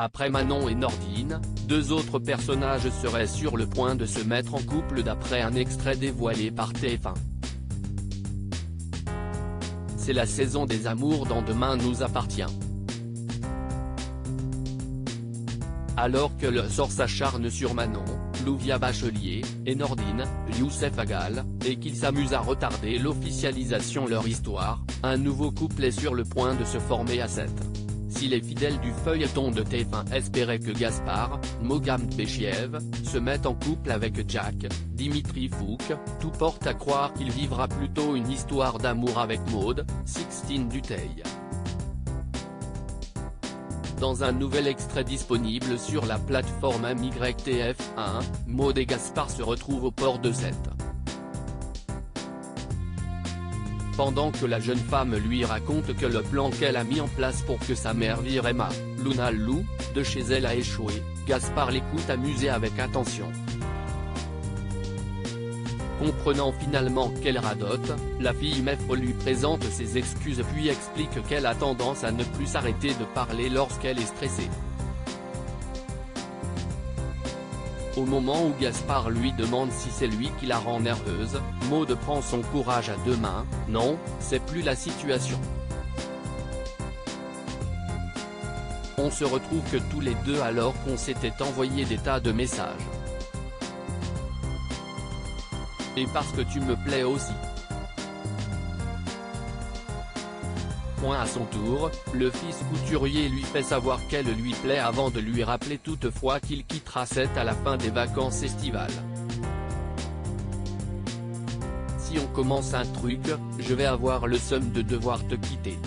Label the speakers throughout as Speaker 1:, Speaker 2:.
Speaker 1: Après Manon et Nordine, deux autres personnages seraient sur le point de se mettre en couple d'après un extrait dévoilé par TF1. C'est la saison des amours dans Demain nous appartient. Alors que le sort s'acharne sur Manon, Louvia Bachelier, et Nordine, Youssef Agal, et qu'ils s'amusent à retarder l'officialisation de leur histoire, un nouveau couple est sur le point de se former à 7. Si les fidèles du feuilleton de TF1 espéraient que Gaspard, Mogham Bechiev, se mette en couple avec Jack, Dimitri Fouk, tout porte à croire qu'il vivra plutôt une histoire d'amour avec Maud, Sixtine Dutheil. Dans un nouvel extrait disponible sur la plateforme MYTF1, Maud et Gaspard se retrouvent au port de Sète. Pendant que la jeune femme lui raconte que le plan qu'elle a mis en place pour que sa mère vire Emma, Luna Lou, de chez elle a échoué, Gaspard l'écoute amusé avec attention. Comprenant finalement qu'elle radote, la fille maître lui présente ses excuses puis explique qu'elle a tendance à ne plus s'arrêter de parler lorsqu'elle est stressée. Au moment où Gaspard lui demande si c'est lui qui la rend nerveuse, Maud prend son courage à deux mains, non, c'est plus la situation. On se retrouve que tous les deux alors qu'on s'était envoyé des tas de messages. Et parce que tu me plais aussi. À son tour, le fils couturier lui fait savoir qu'elle lui plaît avant de lui rappeler toutefois qu'il quittera Sète à la fin des vacances estivales. Si on commence un truc, je vais avoir le seum de devoir te quitter.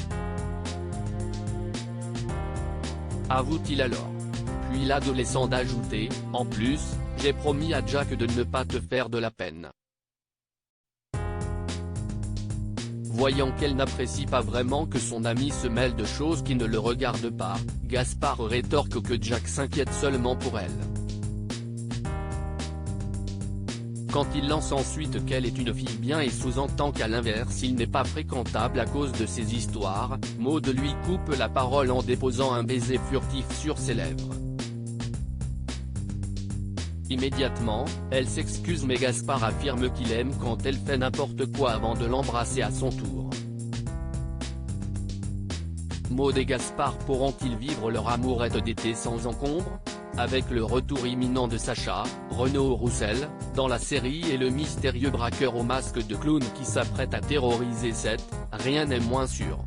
Speaker 1: Avoue-t-il alors. Puis l'adolescent d'ajouter, en plus, j'ai promis à Jack de ne pas te faire de la peine. Voyant qu'elle n'apprécie pas vraiment que son ami se mêle de choses qui ne le regardent pas, Gaspard rétorque que Jack s'inquiète seulement pour elle. Quand il lance ensuite qu'elle est une fille bien et sous-entend qu'à l'inverse il n'est pas fréquentable à cause de ses histoires, Maud lui coupe la parole en déposant un baiser furtif sur ses lèvres. Immédiatement, elle s'excuse mais Gaspard affirme qu'il aime quand elle fait n'importe quoi avant de l'embrasser à son tour. Maud et Gaspard pourront-ils vivre leur amourette d'été sans encombre? Avec le retour imminent de Sacha, Renaud Roussel, dans la série et le mystérieux braqueur au masque de clown qui s'apprête à terroriser Sète, rien n'est moins sûr.